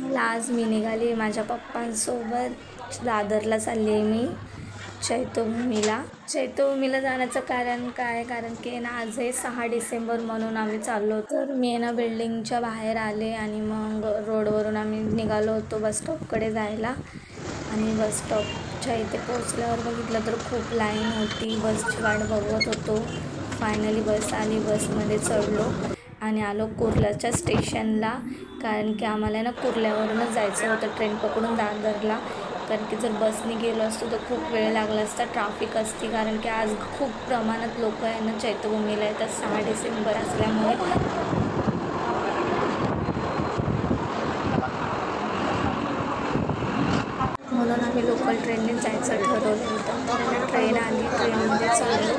मला आज मी निघाली माझ्या पप्पांसोबत दादरला चालली आहे मी चैत्यभूमीला जाण्याचं कारण काय, कारण की ना आज आहे 6 डिसेंबर म्हणून आम्ही चाललो. तर मी ना बिल्डिंगच्या बाहेर आले आणि मग रोडवरून आम्ही निघालो होतो बसस्टॉपकडे जायला. आणि बसस्टॉपच्या इथे पोचल्यावर बघितलं तर खूप लाईन होती. बसची वाट बघत होतो. फायनली बस आली, बसमध्ये चढलो आणि आलो कुर्ल्याच्या स्टेशनला. कारण की आम्हाला ना कुर्ल्यावरूनच जायचं होतं ट्रेन पकडून दादरला. कारण की जर बसने गेलो असतो तर खूप वेळ लागला असता, ट्रॅफिक असती. कारण की आज खूप प्रमाणात लोक आहे ना चैत्यभूमीला येतात 6 डिसेंबर असल्यामुळे. म्हणून आम्ही लोकल ट्रेनने जायचं ठरवलं होतं. तर ट्रेन आली, ट्रेनमध्ये चढलो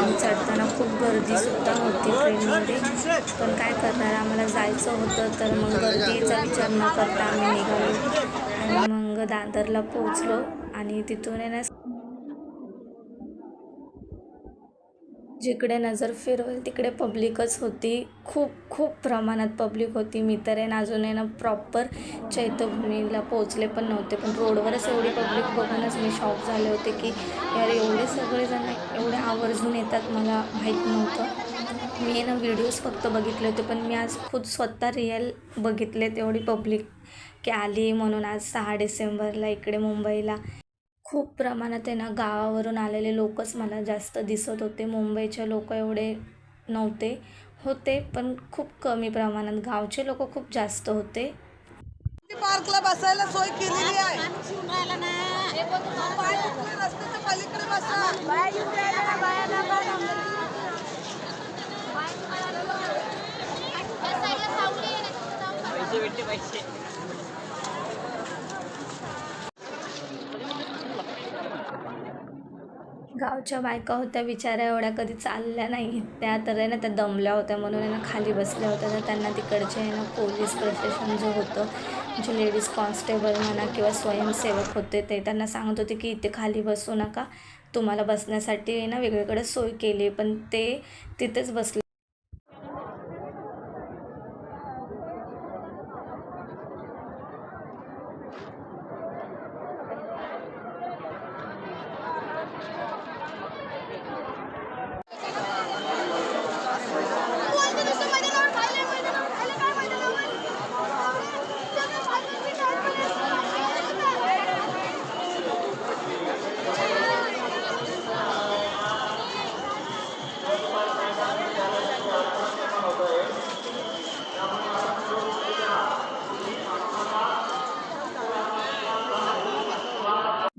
आणि चढताना खूप गर्दीसुद्धा होती ट्रेनमध्ये. पण काय करणार, आम्हाला जायचं होतं तर मग गर्दीचा विचार न करता आम्ही निघालो आणि मग दादरला पोचलो. आणि तिथून आहे ना जिकडे नजर फिरवेल तिकडे पब्लिकच होती. खूप खूप प्रमाणात पब्लिक होती. मी तर आहे ना अजून आहे ना प्रॉपर चैत्यभूमीला पोचले पण नव्हते, पण रोडवरच एवढी पब्लिक बघूनच मी शॉक झाले होते की यार एवढे सगळेजण एवढे आवर्जून येतात, मला माहीत नव्हतं. मी आहे ना व्हिडिओज फक्त बघितले होते, पण मी आज खुद स्वतः रिअल बघितलेत एवढी पब्लिक की आली म्हणून आज 6 डिसेंबरला इकडे मुंबईला. खूप प्रमाणात आहे ना गावावरून आलेले लोकच मला जास्त दिसत होते. मुंबईचे लोक एवढे नव्हते, होते पण खूप कमी प्रमाणात. गावचे लोक खूप जास्त होते. पार्कला बसायला सोय केलेली आहे. रस्त्याच्या पलीकडे बसा. गावच्या बायका होत्या बिचाऱ्या, एवढ्या कधी चालल्या नाही. त्या तर आहे ना त्या दमल्या होत्या म्हणून आहे ना खाली बसल्या होत्या. तर त्यांना तिकडचे आहे ना पोलीस प्रशासन जो होतं, जे लेडीज कॉन्स्टेबल म्हणा किंवा स्वयंसेवक होते, ते त्यांना सांगत होते की इथे खाली बसू नका, तुम्हाला बसण्यासाठी आहे ना वेगळीकडे सोय केली. पण ते तिथेच बसले.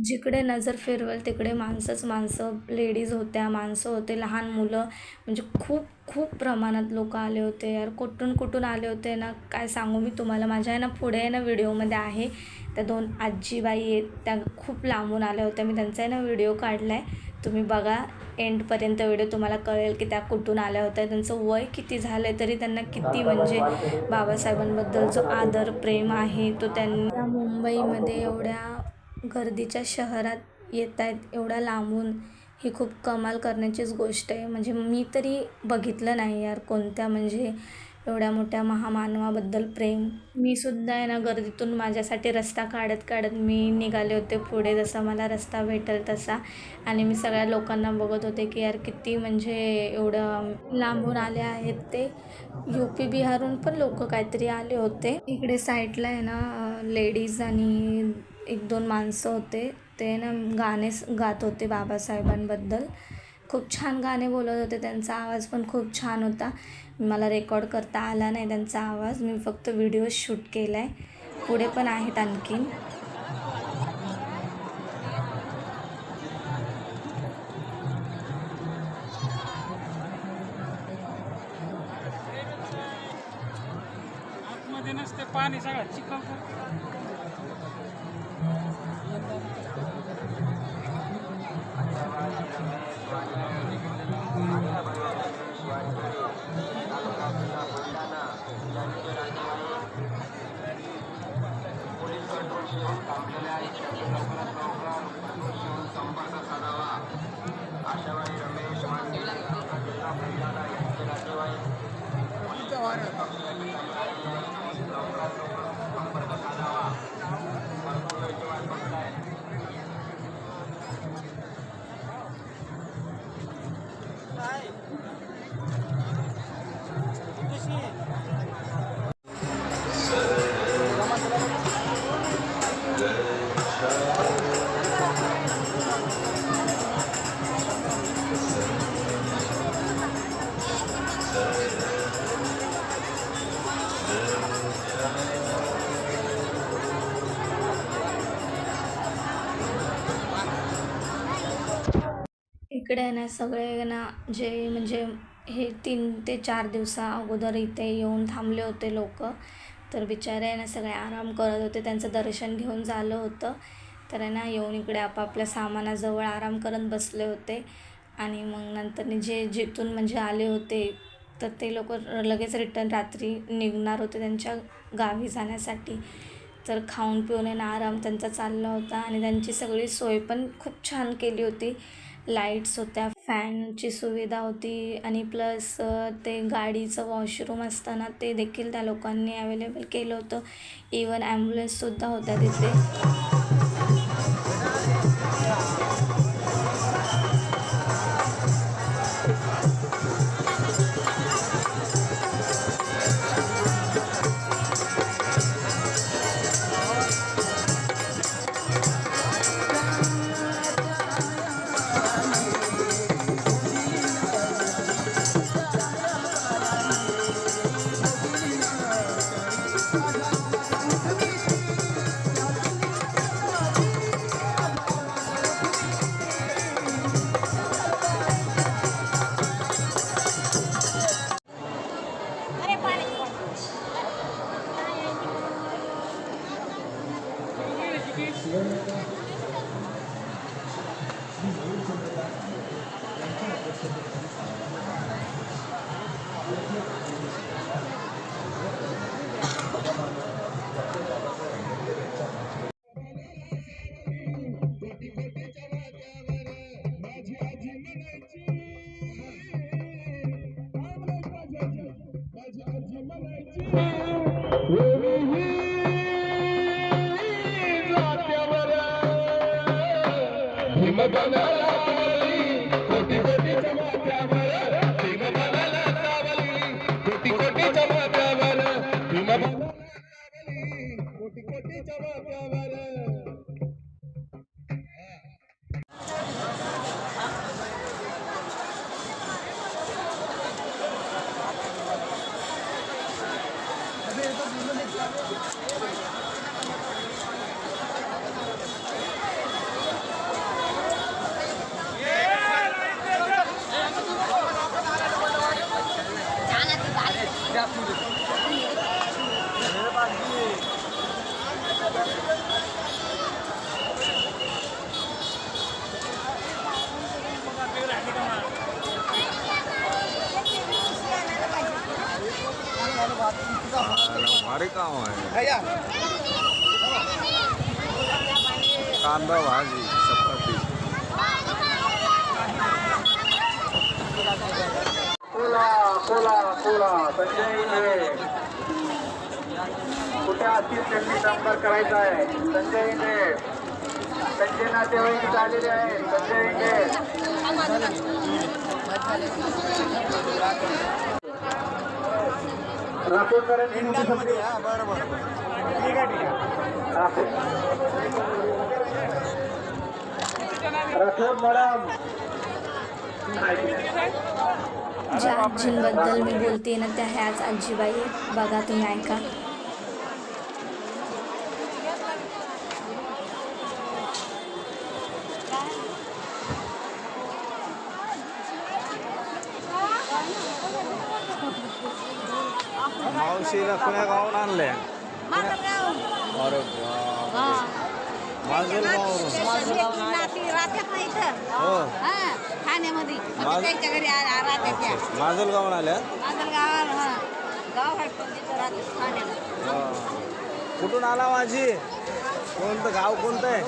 जिकडे नजर फिरवेल तिकडे माणसंच माणसं, लेडीज होत्या, माणसं होते, लहान मुलं, म्हणजे खूप खूप प्रमाणात लोक आले होते यार. कुठून कुठून आले होते ना, काय सांगू मी तुम्हाला. माझ्या आहे ना पुढे आहे ना व्हिडिओमध्ये आहे त्या 2 आजीबाई आहेत, त्या खूप लांबून आल्या होत्या. मी त्यांचा आहे ना व्हिडिओ काढला आहे, तुम्ही बघा एंडपर्यंत व्हिडिओ, तुम्हाला कळेल की त्या कुठून आल्या होत्या. त्यांचं वय किती झालं आहे तरी त्यांना किती म्हणजे बाबासाहेबांबद्दल जो आदर प्रेम आहे तो त्यांनी या मुंबईमध्ये एवढ्या गर्दीच्या शहरात येत आहेत, एवढ्या लांबून. ही खूप कमाल करण्याचीच गोष्ट आहे. म्हणजे मी तरी बघितलं नाही यार कोणत्या म्हणजे एवढ्या मोठ्या महामानवाबद्दल प्रेम. मी सुद्धा आहे ना गर्दीतून माझ्यासाठी रस्ता काढत काढत मी निघाले होते पुढे, जसा मला रस्ता भेटेल तसा. आणि मी सगळ्या लोकांना बघत होते की यार किती म्हणजे एवढं लांबून आले आहेत ते. UP बिहारहून पण लोक काहीतरी आले होते. इकडे साईडला आहे ना लेडीज आणि 1-2 माणसं होते, ते ना गाणे गात होते बाबासाहेबांबद्दल. खूप छान गाणे बोलत होते, त्यांचा आवाज पण खूप छान होता. मला रेकॉर्ड करता आला नाही त्यांचा आवाज, मी फक्त व्हिडिओ शूट केला आहे. पुढे पण आहेत आणखीन. आतमध्ये नसते पाणी, सगळं चिखल. इकडे ना सगळे ना जे म्हणजे हे 3 ते 4 दिवसा अगोदर इथे येऊन थांबले होते लोक. तर बिचारे आहे ना सगळे आराम करत होते. त्यांचं दर्शन घेऊन झालं होतं. तर आहे ना येऊन इकडे आपापल्या सामानाजवळ आराम करत बसले होते. आणि मग नंतर जे जिथून म्हणजे आले होते तर ते लोक लगेच रिटर्न रात्री निघणार होते त्यांच्या गावी जाण्यासाठी. तर खाऊन पिऊन आहे ना आराम त्यांचा चालला होता. आणि त्यांची सगळी सोय पण खूप छान केली होती. लाईट्स होत्या, फॅनची सुविधा होती आणि प्लस ते गाडीचं वॉशरूम असताना ते देखील त्या लोकांनी अवेलेबल केलं होतं. इवन ॲम्ब्युलन्ससुद्धा होत्या तिथे. भारी काम आहे. कांदा भाजी चपाती. कोला संजय कुठे असतील त्यांनी संपर्क करायचा आहे. संजय नातेवाईक आलेले आहे. संजय राठोडकरांनी ठीक आहे. राठोड मॅडम ज्या आजींबद्दल मी बोलते ना त्या ह्याच आजीबाई आहेत. बघा तुम्ही ऐका. मावशीला कुण्या गावून आणले? अरे ठाण्यामध्ये त्यांच्या घरी राहत्या. माजलगावून आल्या. गाव ठाण्याला. कुठून आला माझी? कोणतं गाव कोणतं आहे?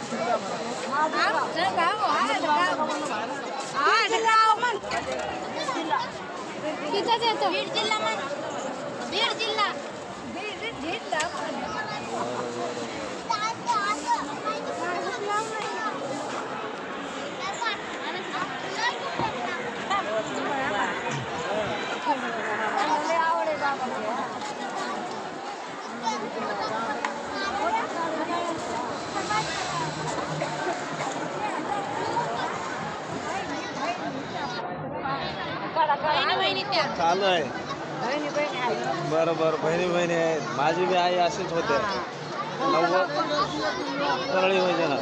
तिथंच येतो. बीड जिल्हा मग. बीड जिल्हा. चालू आहे. बरं बरं बहिणी बहिणी आहेत. माझी बी आई अशीच होते. 90 तळी होते ना.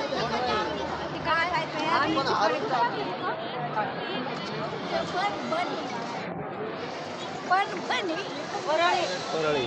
परळी.